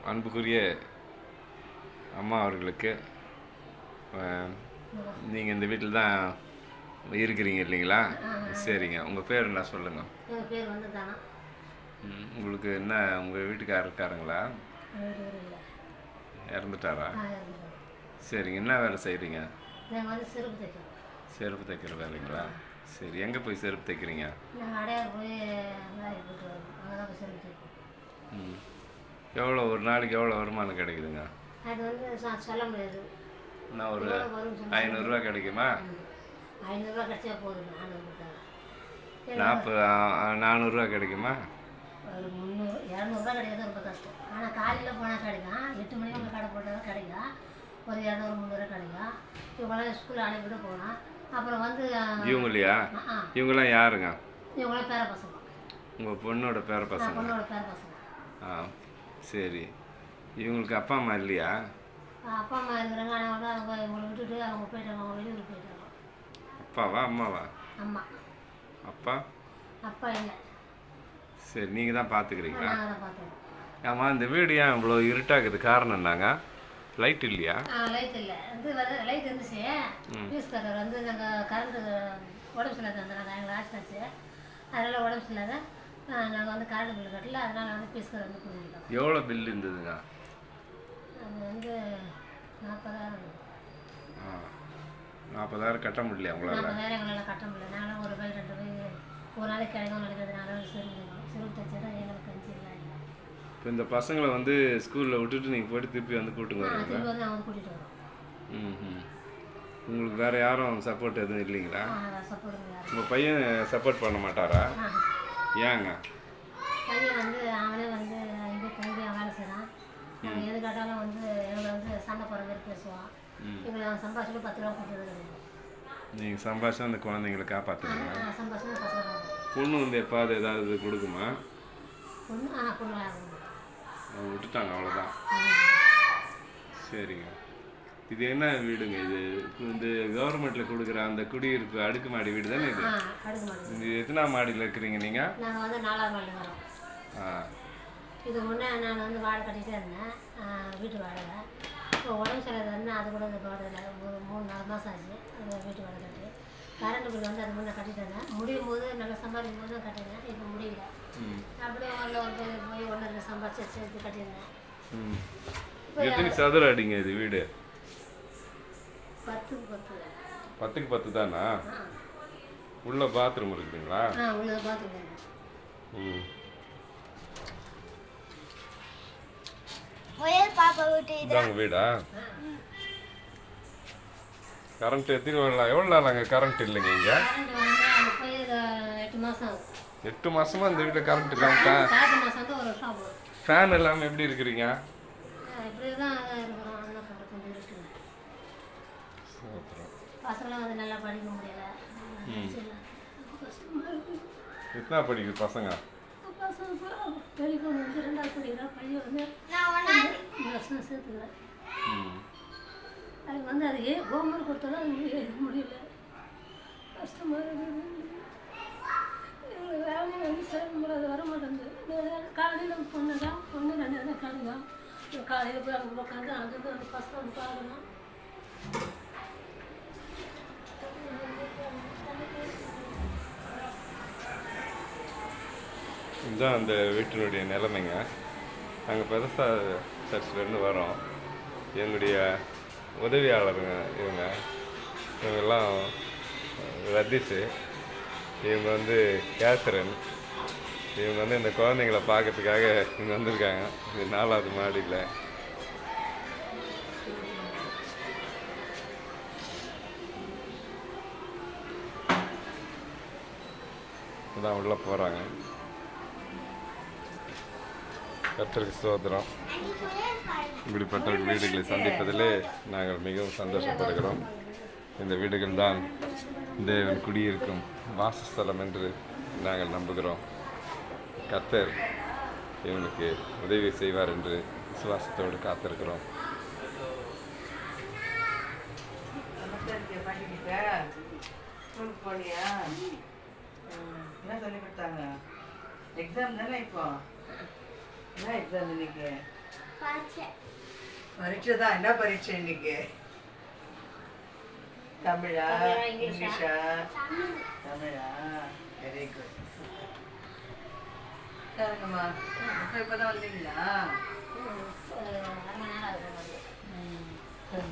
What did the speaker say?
அன்புக்குரிய அம்மா அவர்களுக்கு நீங்கள் இந்த வீட்டில் தான் இருக்கிறீங்க இல்லைங்களா? சரிங்க. உங்கள் பேர் என்ன சொல்லுங்கள். என் பேர் வந்து தானா. உங்களுக்கு என்ன உங்கள் வீட்டுக்காரர் இருக்காருங்களா? இறந்துட்டாரா? சரிங்க. என்ன வேலை செய்கிறீங்க? நாங்கள் வந்து செருப்பு தைக்கிறோம். செருப்பு தைக்கிற வேலைங்களா? சரி. எங்கே போய் செருப்பு தைக்கிறீங்க? நாங்கள் அடையாறு போய் வேலைக்கு போய்ட்டு வரோம். அங்கே தான் போய் செருப்பு தைப்போம். எவ்வளோ ஒரு நாளைக்கு எவ்வளோ வருமானம் கிடைக்குதுங்க? அது வந்து சொல்ல முடியாது. நான் ஒரு 500 கிடைக்குமா? 500 கிடைச்சா போதும். 400 கிடைக்குமா? ஒரு 300 200 கிடைக்கிறது ரொம்ப கஷ்டம். ஆனால் காலையில் போனால் கிடைக்கும். 8 மணிக்கு உங்கள் கடை போட்டால் தான் கிடைக்கும். ஒரு 200 300 கிடைக்கும். இவங்களாம் ஸ்கூலில் அனுப்பிட்டு போகலாம். அப்புறம் வந்து இவங்களையா? இவங்களாம் யாருங்க? இவங்களாம் பேர பசங்க. உங்கள் பொண்ணோட பேர பசங்க? பொண்ணோட பேர பசங்க. சரி. இவங்களுக்கு அப்பா அம்மா இல்லையா? அப்பா அம்மா இருக்கிறாங்க. ஆனால் வந்து அவங்க இவங்களை விட்டுட்டு அவங்க போயிட்டாங்க. அவங்க வெளியூர் போயிட்டாங்க. அப்பாவா அம்மாவா? அம்மா. அப்பா? அப்பா இல்லை. சரி. நீங்கள் தான் பார்த்துக்கிறீங்களா? நாங்கள் தான் பார்த்துக்கிறோம். ஆமாம். இந்த வீடு ஏன் இவ்வளோ இருட்டாகுது? காரணம் என்னங்க? லைட் இல்லையா? லைட் இல்லை. லைட் இருந்துச்சு. பீஸ்காரர் வந்து நாங்கள் கரண்ட்டு உடம்பு சரியில்லாத இருந்தாங்க. எங்களை ஆச்சு. அதனால் உடம்பு சரியில்லாத நாங்கள் வந்து கரண்ட் பில்லு கட்டல. அதனால் வந்து பீஸ்காரர் வந்து கொடுத்துருக்கோம். எவ்வளோ பில் இருந்ததுங்க? அது வந்து 40,000. 40,000 கட்ட முடியல உங்களால்? 40,000 எங்களால் கட்ட முடியல. நாங்களும் ஒரு ரூபாய் 2 ரூபாய் ஒரு நாளைக்கு கிடைக்கும் நினைக்கிறதுனால செருப்பு தைச்சா எங்களுக்கு கஞ்சி இல்லை. இப்போ இந்த பசங்களை வந்து ஸ்கூலில் விட்டுட்டு நீங்கள் போய்ட்டு திருப்பி வந்து கூட்டுங்க வருவீங்களா? திருப்பி வந்து அவங்க கூட்டிகிட்டு வரோம். உங்களுக்கு வேறு யாரும் சப்போர்ட் எதுவும் இல்லைங்களா? சப்போர்ட். உங்கள் பையன் சப்போர்ட் பண்ண மாட்டாரா? ஏங்க? பையன் வந்து அவனே வந்து இங்கே தங்கி அவன் வேலை செய்கிறான். நாங்கள் எது கேட்டாலும் வந்து எங்களை வந்து சண்டை போகிற மாதிரி பேசுவான். எங்களை அவன் சம்பாதிச்சுட்டு 10 ரூபா கொடுத்தது. நீங்கள் சம்பாதிச்சு அந்த குழந்தைங்களை காப்பாற்றுறீங்களா? சம்பாதிச்சு 10 ரூபா. பொண்ணு வந்து எப்பாவது ஏதாவது கொடுக்குமா? பொண்ணு அவங்க விட்டுட்டாங்க அவ்வளோதான். சரிங்க. இது என்ன வீடுங்க? இது இந்த கவர்மெண்ட்டில் கொடுக்குற அந்த குடியிருப்பு அடுக்குமாடி வீடு தானே இது? இது எத்தனாம் மாடியில் இருக்கிறீங்க நீங்கள்? நாங்கள் வந்து 4ஆம் மாடியில் வரோம். இது முன்னே நான் வந்து வாடகை கட்டிகிட்டே இருந்தேன். வீட்டு வாடகை. இப்போ உடம்பு சரியில்லாத இருந்தேன். அது கூட இந்த வாடகை ஒரு 3-4 மாதம் ஆச்சு. அது வீட்டு வாடகை கட்டி கரண்ட் பில் வந்து அது முன்னே கட்டிட்டு இருந்தேன். முடியும் போது நல்லா சம்பாதிக்கும் போது தான் கட்டினேன். இப்போ முடியல. அப்படியே ஒரு போய் 1 சம்பாதிச்சு சேர்த்து கட்டியிருந்தேன். எத்தனை சதுர அடிங்க இது வீடு? 10க்கு 10. 10க்கு 10 தானா? உள்ள பாத்ரூம் இருக்குதுங்களா? உள்ள பாத்ரூம். இதாங்க வீடா? கரண்ட் எத்தனை எவ்வளோ நாளாங்க கரண்ட் இல்லைங்க இங்கே? 8 மாதம். 8 மாதமா இந்த வீட்டில் கரண்ட் இல்லாமல் ஃபேன் இல்லாமல் எப்படி இருக்கிறீங்க? பசங்களாம் வந்து நல்லா படிக்க முடியல. எத்தனை படிக்குது பசங்க? டெலிஃபோன் வந்து 2வது படிக்கிறேன். பையன் வந்து வருஷம் சேர்த்துக்கிறேன். அதுக்கு வந்து அது ஹோம்ஒர்க் கொடுத்தாலும் அது எழுத முடியல. கஷ்டமாக இருக்குது. எங்களுக்கு வேலையை வந்து சேர்க்க முடியாது. வர மாட்டேங்குது. காலையில் பொண்ணு 2 தான் கிளம்பும். காலையில் போய் அங்கே உட்காந்து அங்கே வந்து பசங்க வந்து பார்க்கணும். இதுதான் அந்த வீட்டினுடைய நிலைமைங்க. நாங்கள் பெருசாக சர்ச்சிலேருந்து வரோம். எங்களுடைய உதவியாளருங்க இவங்கெல்லாம் ரதீஷு, இவங்க வந்து கேசரன். இவங்க வந்து இந்த குழந்தைங்களை பார்க்கறதுக்காக இங்கே வந்திருக்காங்க. இது 4வது மாடியில். இதான் உள்ளே போகிறாங்க. கர்த்தருக்கு ஸ்தோத்திரம். இப்படிப்பட்ட வீடுகளை சந்திப்பதிலே நாங்கள் மிகவும் சந்தோஷப்படுகிறோம். இந்த வீடுகள் தான் தேவன் குடியிருக்கும் வாசஸ்தலம் என்று நாங்கள் நம்புகிறோம். கர்த்தர் இவனுக்கு உதவி செய்வார் என்று விசுவாசத்தோடு காத்திருக்கிறோம். என்ன சொல்லி கொடுத்தாங்க? எக்ஸாம் தானே இப்போ? என்ன எக்ஸாம் இன்னைக்கு? பரீட்சை தான். என்ன பரீட்சை இன்னைக்கு? தமிழா, இங்கிலீஷா? தமிழா. Very good. சரிங்கம்மா. இப்பதான் வந்தீங்களா? ஒரு 1/2 மணி நேரம் ஆகுது வந்து. சரி.